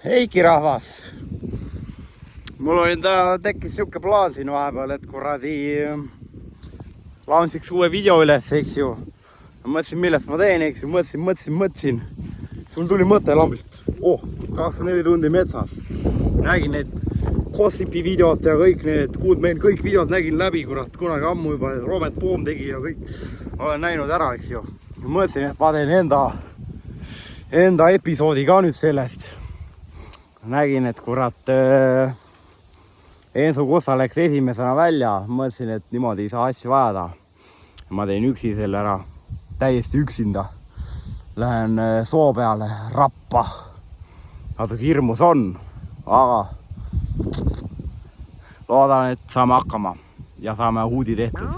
Heiki rahvas, mul oli tekkis siuke plaan siin vahepeal, et kuradi launsiks uue video üles, eks ju. Mõtlesin, millest ma teen, eks ju, mõtlesin. Sul tuli mõte lambist, 24 tundi metsas. Nägin need gossipi videod ja kõik need Goodman, kõik videod nägin läbi, kurat, kunagi ammu juba Robert Poom tegi ja kõik olen näinud ära, eks ju. Mõtlesin, et ma teen enda episoodi ka nüüd sellest. Nägin, et kurat Ensu Kussa läks esimesena välja. Mõtlesin, et niimoodi ei saa asju vajada. Ma teen üksi selle ära, täiesti üksinda. Lähen soo peale rappa. Natuke hirmus on, aga loodan, et saame hakkama ja saame huudi tehtud.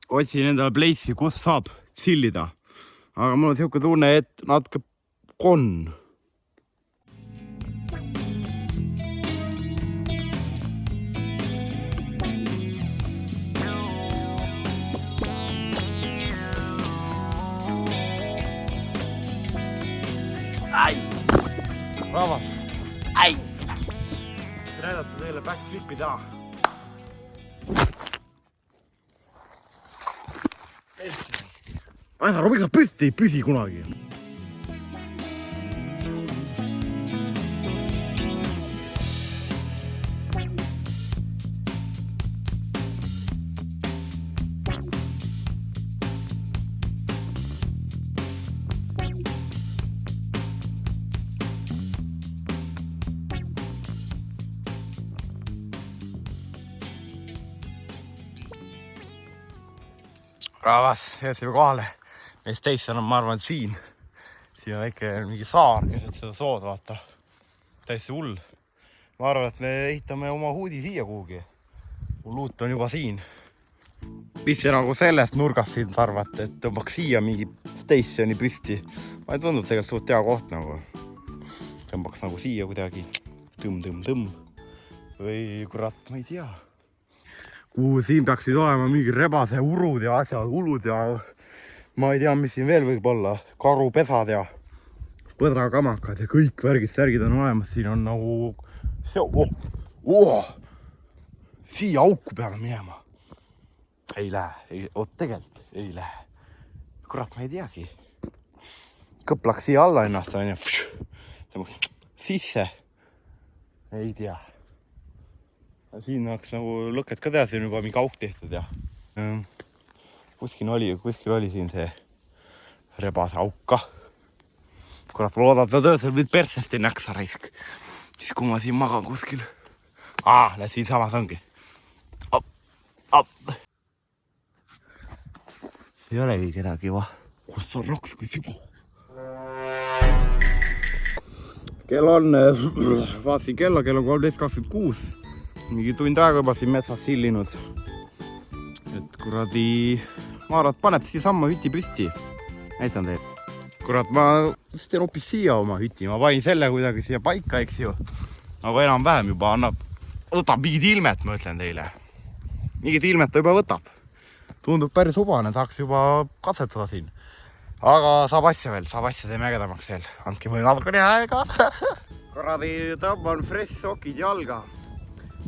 Otsin endale place'i, kus saab chillida. Aga mul on siuke tunne, et natuke konn. Ai! Rahvas! Ai! Näidata teile backflipi taha. Aina, Robi, sa püsti ei püsi kunagi. Rahvas, jõudsime kohale. Meist teist on, ma arvan, siin. Siin on väike mingi saar, keset seda sood, vaata. Täiesti hull. Ma arvan, et me ehitame oma huudi siia kuhugi. Mu luut on juba siin. Mis see nagu sellest nurgast siin sarvate, et tõmbaks siia mingi stationi püsti. Ma ei tundnud tegelikult suht hea koht nagu. Tõmbaks nagu siia kuidagi tõmm. Või kurat, ma ei tea. Kuhu siin peaksid olema mingi rebase urud ja asjad, ulud ja ma ei tea, mis siin veel võib olla. Karupesad ja põdrakamakad ja kõik värgid on olemas. Siin on nagu siia auku peale minema. Ei lähe, tegelikult ei lähe. Kurat, ma ei teagi. Kõplaks siia alla ennast on ja sisse. Ei tea. Siin oleks nagu lõket ka teha, siin juba mingi auk tehtud ja kuskil oli siin see rebase auka. Kurat, loodad ta töösel nüüd persest ei näksa raisk. Siis kui ma siin magan kuskil. Siin samas ongi. See ei olegi kedagi va. Kus on raks kui sibu? Kell on, vaatasin kell on 13.26. Mingi tund aega juba siin metsas sillinud. Et kuradi, ma arvan, et paned siia samma hütti püsti. Näitan teil. Kurat, ma teen hoopis siia oma hütti. Ma panin selle kuidagi siia paika, eks ju. Aga enam-vähem juba võtab mingid ilmet, ma ütlen teile. Mingid ilmet ta juba võtab. Tundub päris hubane, tahaks juba katsetada siin. Aga saab asja teeme ägedamaks veel. Andke mulle natukene aega. Kuradi, tõmban fresh sokid jalga.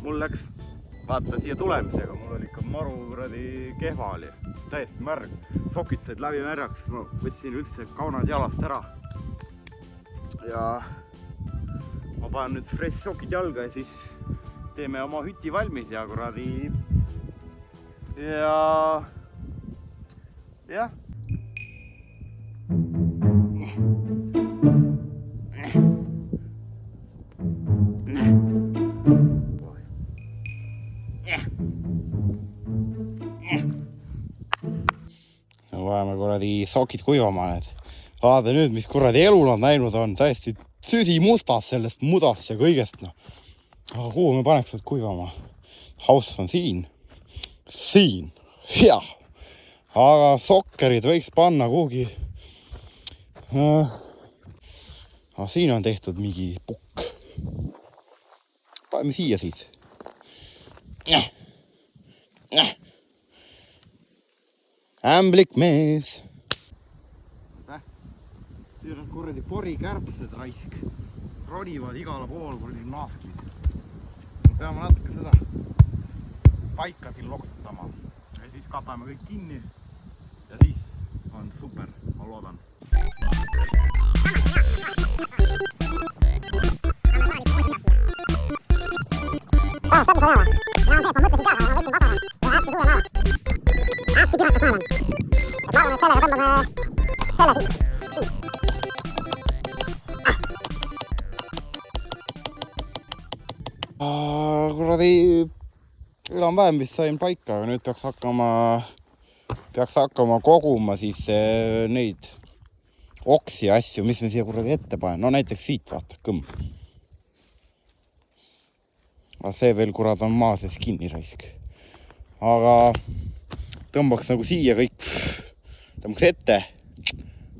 Mul läks, vaata siia tulemisega, mul oli ikka maru kuradi kehva oli. Täiesti märg. Sokid said läbi märjaks, ma võtsin üldse kaunad jalast ära. Ja ma panen nüüd fresh sokid jalga ja siis teeme oma hütti valmis ja kuradi. Ja jah. Vajame kuradi sokid kuivama need. Vaada nüüd, mis kuradi elu nad näinud on. Täiesti süsi mustas sellest mudast ja kõigest. Aga kuhu me paneks need kuivama? Haus on siin. Jah. Aga sokkerid võiks panna kuhugi No, siin on tehtud mingi pukk. Paneme siia siis. Ämblik mees. Siin on kuradi porikärbsed raisk. Ronivad igale pool kuradi naafkid. Peame natuke seda paika siin loksutama. Ja siis katame kõik kinni. Ja siis on super, ma loodan. Kuradi enam-vähem vist sain paika, aga nüüd peaks hakkama koguma siis neid oksi ja asju, mis me siia kuradi ette panen. No näiteks siit vaata, kõmm. Aga see veel kurad on maa sees kinni raisk. Aga tõmbaks nagu siia kõik, tõmbaks ette,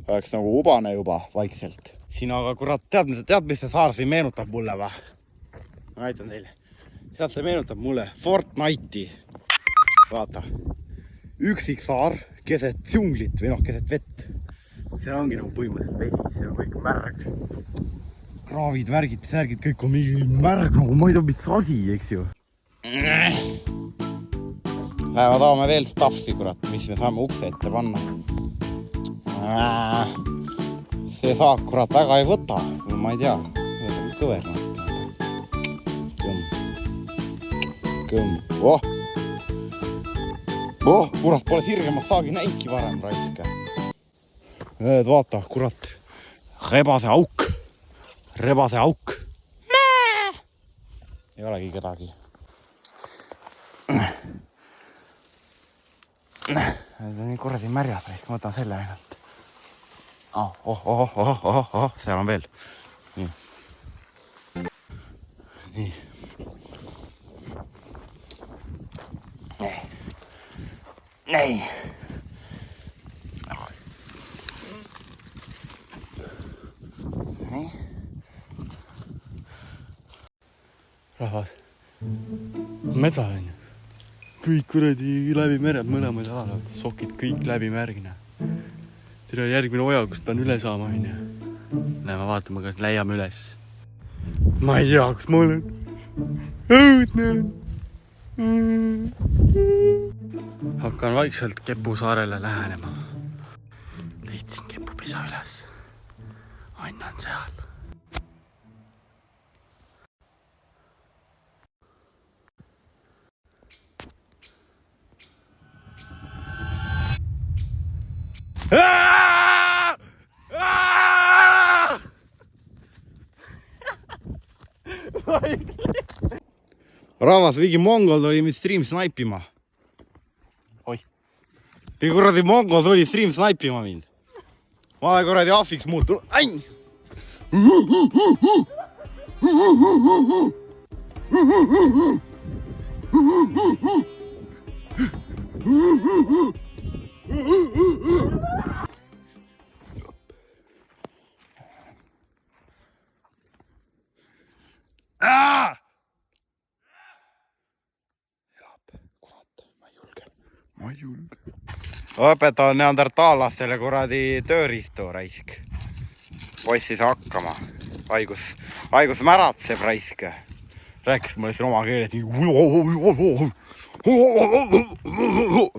oleks nagu ubane juba vaikselt. Siin aga kurat, tead mis see saar siin meenutab mulle va? Ma näitan teile. Sealt see meenutab mulle Fortnite'i. Vaata. Üksik saar keset džunglit või noh, keset vett. See ongi nagu põhimõtteliselt vesi, see on kõik märg. Kraavid, värgid, särgid, kõik on mingi märg, nagu ma ei tea, mis asi, eks ju. Läheme taame veel staffi, kurat, mis me saame ukse ette panna. See saak, kurat, väga ei võta. Ma ei tea, kõver. Kõmm. Kurat, pole sirgemas saagi näinki varem raiske. Vaata, kurat, rebase auk. Ei olegi kedagi. See on nii kuradi märjas raisk, ma võtan selle ainult. Seal on veel. Nii. Nii. Rahvas, metsa on ju. Kõik kuradi läbi mere, mõlemad alad, sokid kõik läbi märgina. Tere järgmine oja, kust pean üle saama on ju. Läheme vaatama, kas leiame üles. Ma ei tea, kus ma olen. Õudne on. Hakkan vaikselt Kepusaarele lähenema. Leidsin Kepupisa üles. Ann on seal. Rahvas, mingi mongol tuli mind stream snaipima. Oih. Mingi kuradi mongol tuli stream snaipima mind. Ma olen kuradi ahviks muutunud. Ain! Õpetan neandertaallastele kuradi tööriistu raisk. Poiss ei saa hakkama. Haigus märatseb raisk. Rääkis mulle siin oma keeles.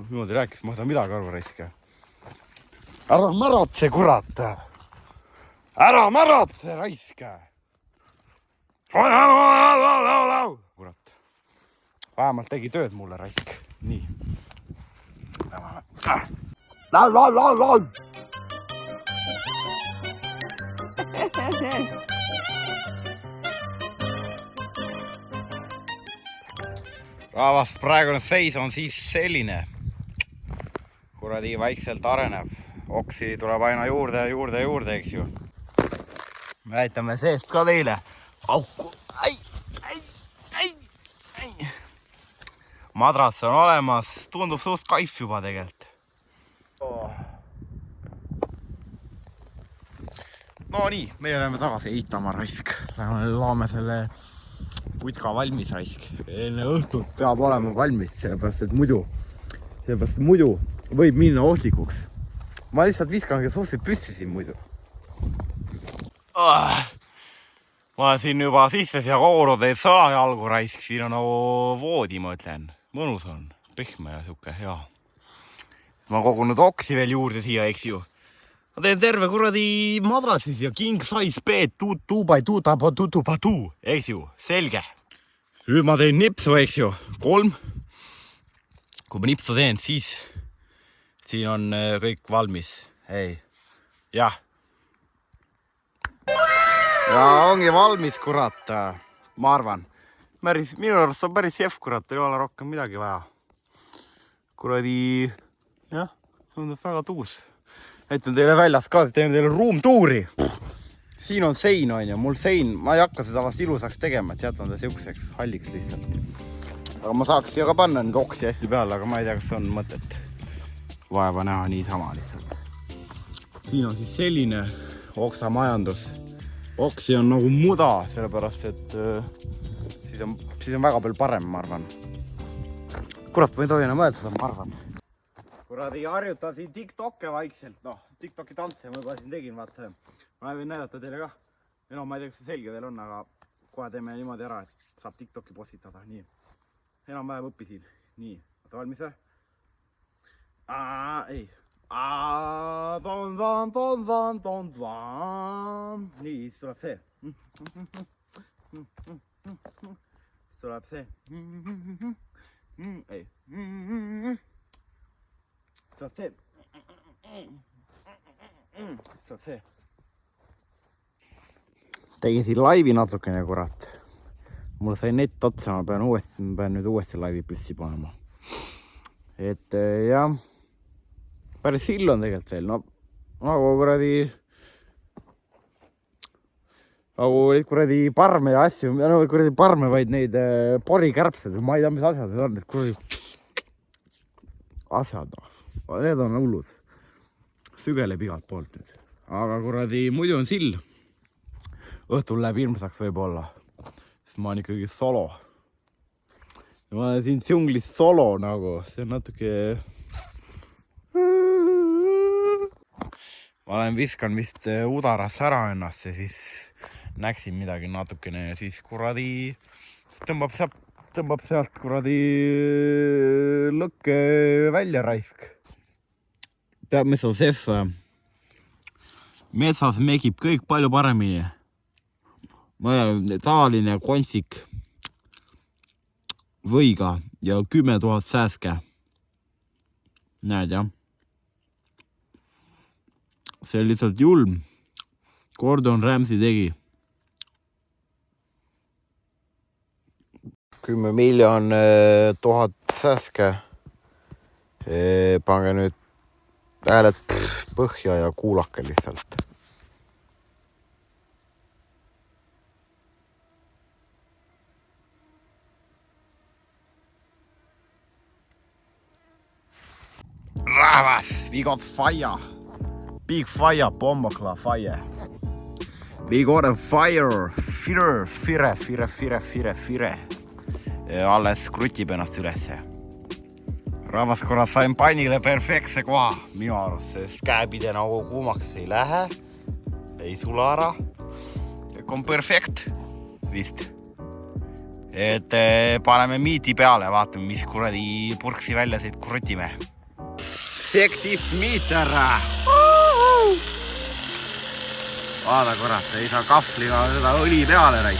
Niimoodi rääkis, ma saan midagi arvu raisk. Ära märatse, kurat. Ära märatse raisk. Kurat. Vähemalt tegi tööd mulle raisk. Nii. Laul. Rahvas, praegune seis on siis selline. Kuradi vaikselt areneb. Oksi tuleb aina juurde, eks ju. Me näitame seest ka teile. Auku. Madras on olemas, tundub suust kaif juba tegelikult. No nii, meie oleme tagasi eitama raisk. Laame selle putka valmis raisk. Enne õhtut peab olema valmis, sellepärast et muidu võib minna ohtlikuks. Ma lihtsalt viskan suhteliselt püsti siin muidu. Ma olen siin juba sisse siia koorunud, et salajalgu raisk. Siin on nagu voodi, ma ütlen. Mõnus on, pehme ja siuke hea. Ma kogunud oksi veel juurde siia, eks ju. Ma teen terve kuradi madrassis ja king size bed, 2x2, eks ju, selge. Nüüd ma teen nipsu, eks ju, 3. Kui ma nipsu teen, siis siin on kõik valmis. Ei, jah. Ja ongi valmis, kurat, ma arvan. Minu arust on päris jef, kurat, ei ole rohkem midagi vaja. Kuradi, jah, tundub väga tuus. Näitan teile väljas ka, teen teile ruumtuuri. Siin on sein, on ju, mul sein, ma ei hakka seda vast ilusaks tegema, et jätan ta siukseks halliks lihtsalt. Aga ma saaks siia ka panna nüüd oksi hästi peale, aga ma ei tea, kas on mõtet vaeva näha niisama lihtsalt. Siin on siis selline oksamajandus. Oksi on nagu muda, sellepärast, et siis on väga palju parem, ma arvan. Kurat, ma ei tohi enam öelda seda, ma arvan. Kuradi harjutan siin TikTokke vaikselt, TikToki tantse ma juba siin tegin, vaata. Ma võin näidata teile ka. Ma ei tea, kas see selge veel on, aga kohe teeme niimoodi ära, et saab TikToki postitada. Nii. Enam vähem õppisin. Nii, vaata valmis või? Ei. Nii, siis tuleb see. Siis tuleb see. Ei. Saad see. Saad see. Tegin siin laivi natukene, kurat. Mul sai net otsa, ma pean nüüd uuesti laivi püssi panema. Et jah, päris sill on tegelikult veel. Nagu kuradi parme ja asju, kuradi parme, vaid neid porikärbsed. Ma ei tea, mis asjad need on, need kuradi asjad. Need on hullud. Sügeleb igalt poolt nüüd. Aga kuradi muidu on sill. Õhtul läheb hirmsaks võib-olla. Sest ma olen ikkagi solo. Ma olen siin džunglis solo nagu. See on natuke... Ma olen viskan vist udaras ära ennast ja siis näksin midagi natukene ja siis kuradi tõmbab sealt kuradi lõkke välja raisk. Tead, mis on sef? Metsas mekib kõik palju paremini. Ma olen tavaline kontsik võiga ja 10 000 sääske. Näed, jah? See on lihtsalt julm. Gordon Ramsay tegi. 10 000 sääske. Pange nüüd hääled põhja ja kuulake lihtsalt. Rahvas, we got fire. Big fire, bombakla fire. We got a fire. Fire. Alles krutib ennast ülesse. Rahvas, korra sain pannile perfektse koha minu arust, sest käepide nagu kuumaks ei lähe. Ei sula ära. Kõik on perfekt. Vist. Et paneme miiti peale, vaatame, mis kuradi purksi välja siit krutime. Sektis miiter. Vaada korrat, ei saa kahvliga seda õli peale räi.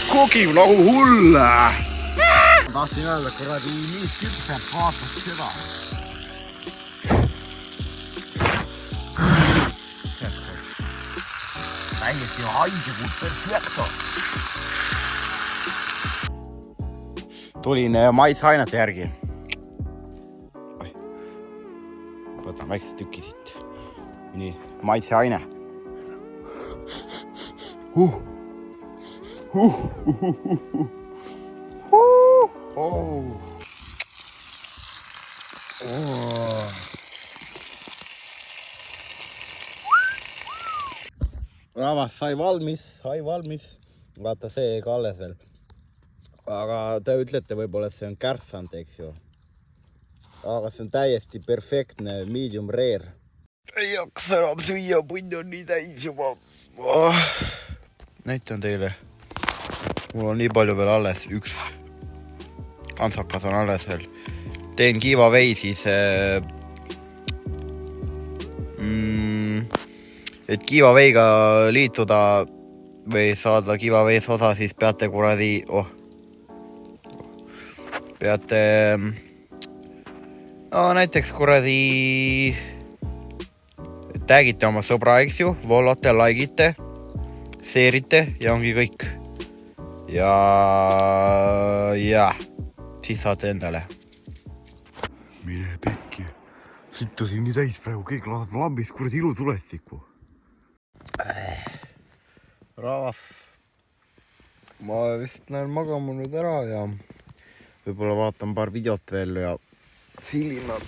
Kukib nagu hull. Tahtsin öelda, kuradi liis küpseb, vaataks seda. Täiesti haisekuud perfekto. Tulin maitseainete järgi. Võtan väikse tüki siit. Nii, maitseaine. Rahvas sai valmis. Vaata, see ka alles veel. Aga te ütlete võib-olla, et see on kärsand, eks ju. Aga see on täiesti perfektne medium rare. Ei hakkas enam süüa, punt on nii täis juba. Näitan teile. Mul on nii palju veel alles. Üks kantsakas on alles veel. Teen giveaway siis... et giveaway'ga liituda või saada giveaway's osa, siis peate kuradi... Peate... No näiteks kuradi... Tagite oma sõbra, eks ju, voolate, likeite, seerite ja ongi kõik. Ja siis saate endale. Mine pekki. Sittasin nii täis praegu, kõik laseb lambis, kuradi ilu tulestikku. Rahvas. Ma vist lähen magama nüüd ära ja võib-olla vaatan paar videot veel ja silinan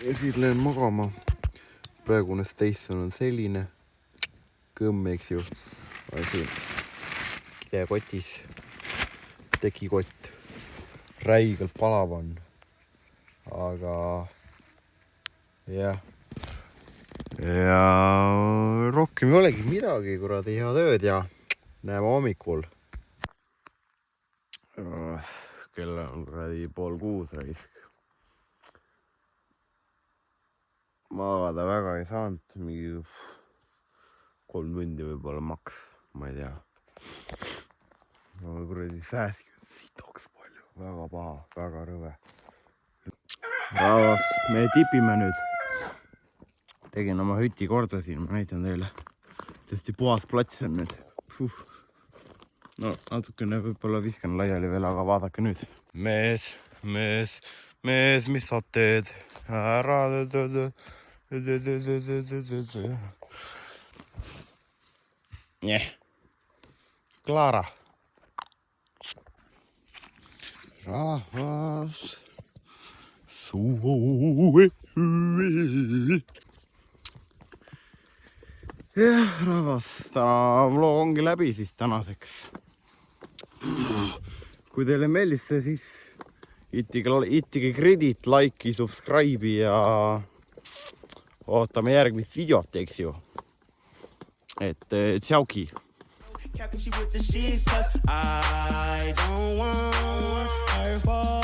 ja siis lähen magama. Praegune station on selline kõmm, eks ju. Siin kidekotis tekikott räigelt palav on. Aga jah. Ja rohkem ei olegi midagi, kuradi head ööd ja näeme hommikul. Kell on kuradi 5:30 raisk. Magada väga ei saanud, mingi 3 tundi võib-olla maks, ma ei tea. Ma kuradi sääskin sitoks palju, väga paha, väga rõve. Rahvas, me tipime nüüd. Tegin oma hüti korda siin, ma näitan teile. Tõesti puhas plats on nüüd. No natukene võib-olla viskan laiali veel, aga vaadake nüüd. Mees, mis sa teed? Ära Klara. Rahvas. Jah, rahvas, täna vlog ongi läbi siis tänaseks. Kui teile meeldis see, siis itige kredit, like'i, subscribe'i ja ootame järgmist videot, eks ju. Et tšauki. I don't want her for